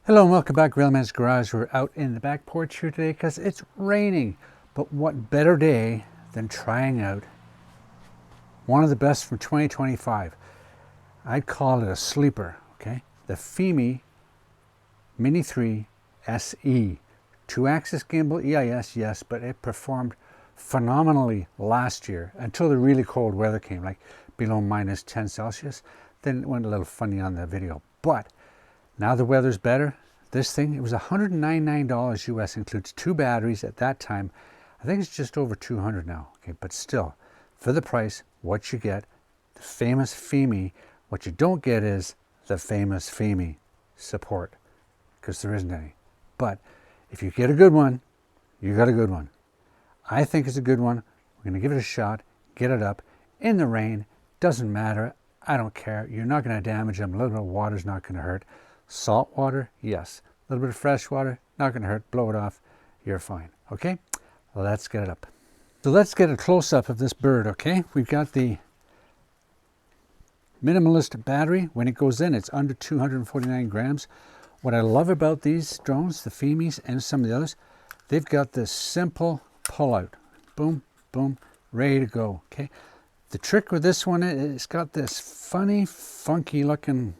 Hello and welcome back, Railman's Garage. We're out in the back porch here today because it's raining. But what better day than trying out one of the best from 2025. I'd call it a sleeper, okay? The Fimi Mini 3 SE. 2-axis gimbal, EIS, yes, but it performed phenomenally last year until the really cold weather came, like below -10 Celsius. Then it went a little funny on the video. But now the weather's better. This thing, it was $199 US, includes 2 batteries at that time. I think it's just over 200 now, okay? But still, for the price, what you get, the famous Fimi. What you don't get is the famous Fimi support, because there isn't any. But if you get a good one, you got a good one. I think it's a good one. We're going to give it a shot, get it up in the rain. Doesn't matter. I don't care. You're not going to damage them. A little bit of water's not going to hurt. Salt water, yes. A little bit of fresh water, not going to hurt. Blow it off. You're fine. Okay? Let's get it up. So let's get a close-up of this bird, okay? We've got the minimalist battery. When it goes in, it's under 249 grams. What I love about these drones, the Fimis and some of the others, they've got this simple pull-out. Boom, boom, ready to go, okay? The trick with this one is it's got this funny, funky-looking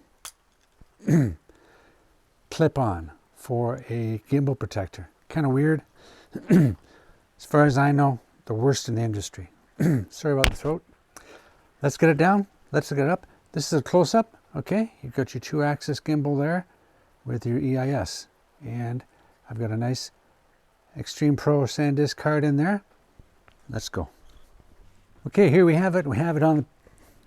clip-on for a gimbal protector. Kind of weird. As far as I know, the worst in the industry. Sorry about the throat. Let's get it down. Let's get it up. This is a close-up, okay? You've got your 2-axis gimbal there with your EIS. And I've got a nice Extreme Pro SanDisk card in there. Let's go. Okay, here we have it. We have it on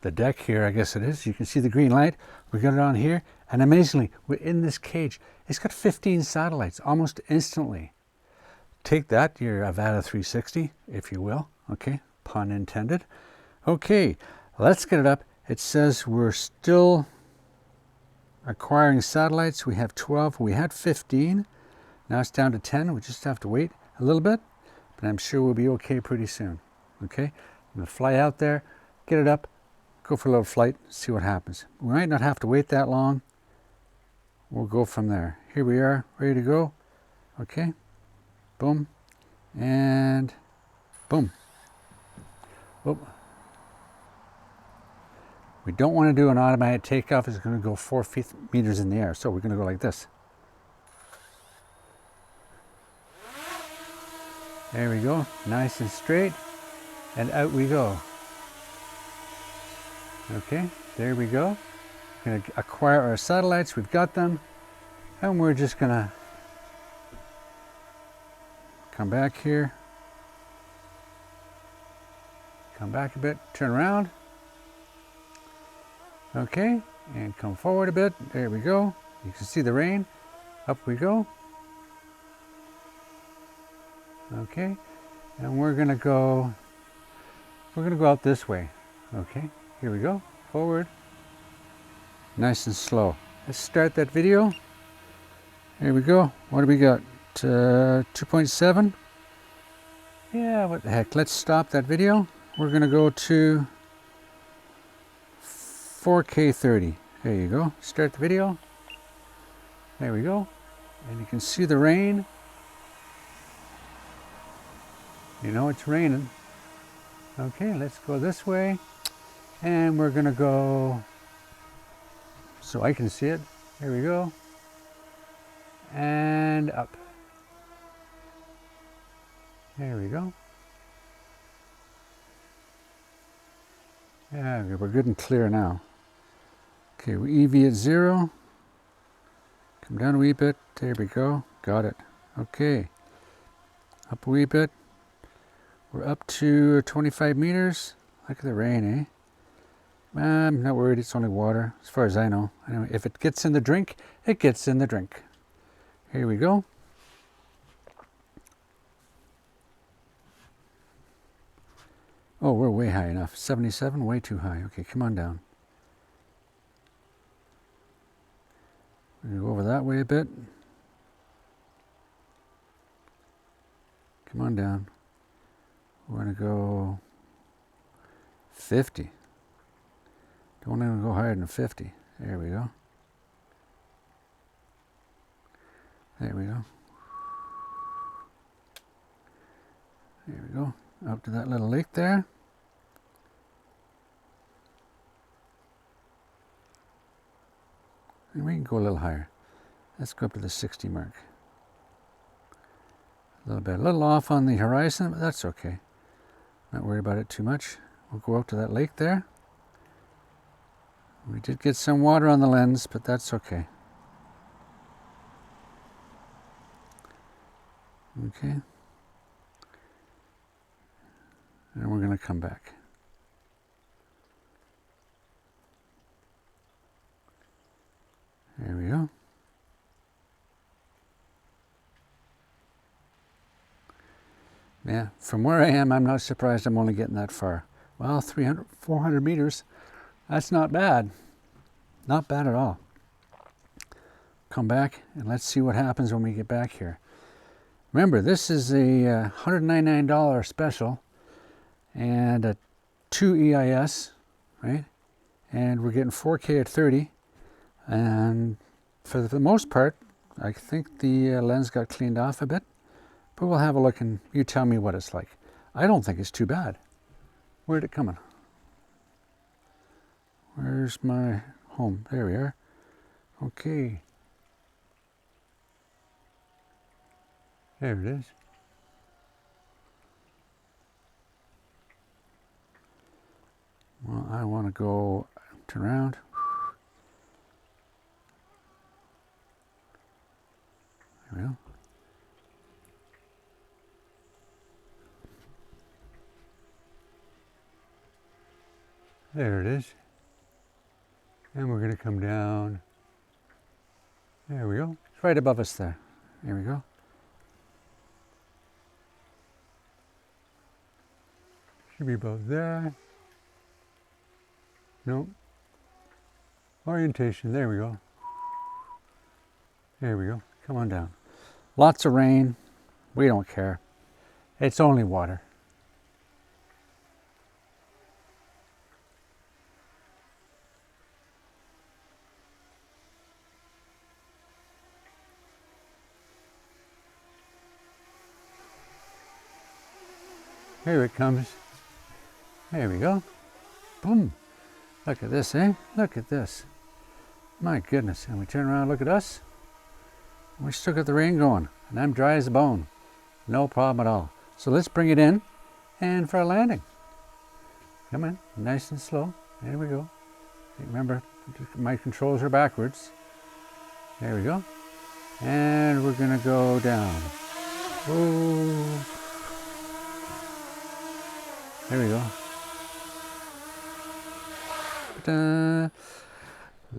the deck here, I guess it is. You can see the green light. We got it on here. And amazingly, we're in this cage. It's got 15 satellites almost instantly. Take that, your Avata 360, if you will. Okay, pun intended. Okay, let's get it up. It says we're still acquiring satellites. We have 12. We had 15. Now it's down to 10. We just have to wait a little bit, but I'm sure we'll be okay pretty soon. Okay, I'm going to fly out there, get it up, go for a little flight, see what happens. We might not have to wait that long. We'll go from there. Here we are, ready to go. Okay, boom, and boom. Whoop. We don't want to do an automatic takeoff. It's going to go 4 meters in the air. So we're going to go like this. There we go, nice and straight, and out we go. Okay, there we go. We're going to acquire our satellites. We've got them, and we're just going to come back here. Come back a bit, turn around. Okay, and come forward a bit. There we go. You can see the rain. Up we go. Okay, and we're gonna go out this way. Okay, here we go. Forward. Nice and slow. Let's start that video. Here we go. What do we got? 2.7. Yeah, what the heck. Let's stop that video. We're gonna go to 4K 30. There you go. Start the video. There we go. And you can see the rain. You know it's raining. Okay, let's go this way. And we're going to go so I can see it. Here we go. And up. There we go. Yeah, we're good and clear now. Okay, we EV at 0. Come down a wee bit. There we go. Got it. Okay. Up a wee bit. We're up to 25 meters. Look at the rain, eh? I'm not worried. It's only water, as far as I know. Anyway, if it gets in the drink, it gets in the drink. Here we go. Oh, we're way high enough. 77, way too high. Okay, come on down. We're going to go over that way a bit. Come on down. We're going to go 50. Don't even go higher than 50. There we go. There we go. There we go. Up to that little lake there. And we can go a little higher. Let's go up to the 60 mark. A little off on the horizon, but that's okay. Not worried about it too much. We'll go out to that lake there. We did get some water on the lens, but that's okay. Okay. And we're going to come back. There we go. Yeah, from where I am, I'm not surprised I'm only getting that far. Well, 300, 400 meters, that's not bad. Not bad at all. Come back and let's see what happens when we get back here. Remember, this is a $199 special and a 2 EIS, right? And we're getting 4K at 30. And for the most part, I think the lens got cleaned off a bit. But we'll have a look and you tell me what it's like. I don't think it's too bad. Where'd it come in? Where's my home? There we are. Okay. There it is. Well, I want to go turn around. There we go. There it is. And we're going to come down. There we go. It's right above us there. There we go. Should be about there. Nope. Orientation. There we go. There we go. Come on down. Lots of rain. We don't care. It's only water. Here it comes. There we go. Boom. Look at this, eh? Look at this. My goodness. And we turn around and look at us. We still got the rain going. And I'm dry as a bone. No problem at all. So let's bring it in and for a landing. Come in. Nice and slow. There we go. Remember, my controls are backwards. There we go. And we're going to go down. Oh. There we go.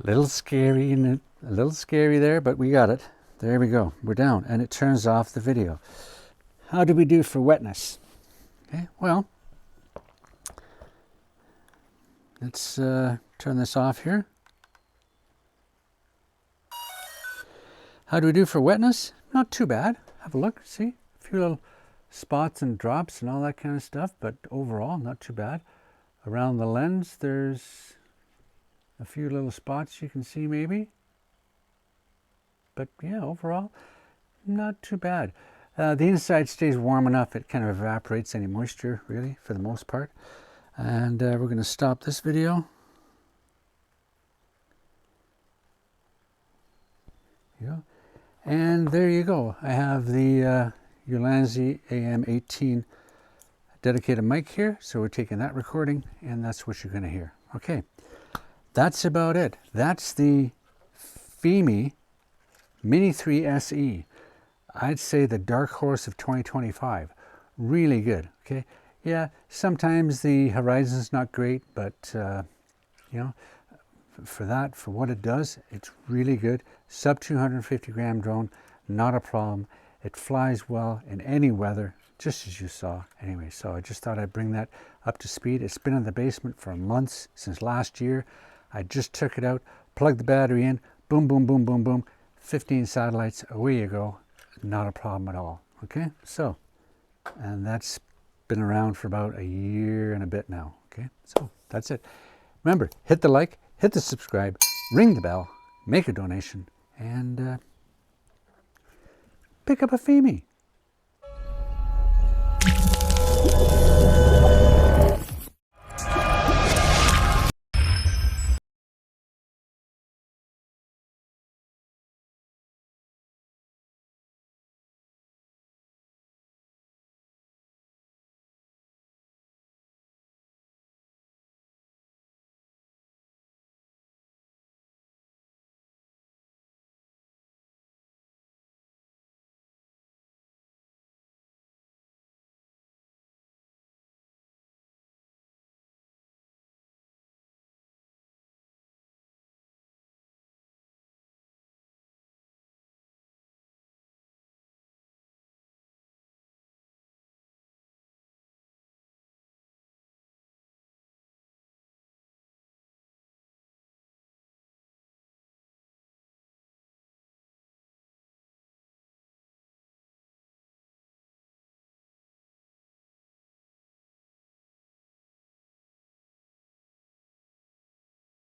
Little scary, a little scary there, but we got it. There we go. We're down, and it turns off the video. How do we do for wetness? Okay, well, let's turn this off here. How do we do for wetness? Not too bad. Have a look. See, a few little spots and drops and all that kind of stuff, but overall not too bad. Around the lens there's a few little spots you can see maybe, but yeah, overall not too bad. The inside stays warm enough, it kind of evaporates any moisture really for the most part. And we're going to stop this video. Yeah. And there you go. I have the Ulanzi AM18 dedicated mic here, so we're taking that recording and that's what you're going to hear. Okay, that's about it. That's the Fimi Mini 3 SE. I'd say the dark horse of 2025. Really good. Okay, yeah, sometimes the horizon's not great, but you know, for what it does, it's really good. Sub 250 gram drone, not a problem. It flies well in any weather, just as you saw. Anyway, so I just thought I'd bring that up to speed. It's been in the basement for months, since last year. I just took it out, plugged the battery in, boom, boom, boom, boom, boom. 15 satellites, away you go. Not a problem at all. Okay, so, and that's been around for about a year and a bit now. Okay, so that's it. Remember, hit the like, hit the subscribe, ring the bell, make a donation, and pick up a Fimi.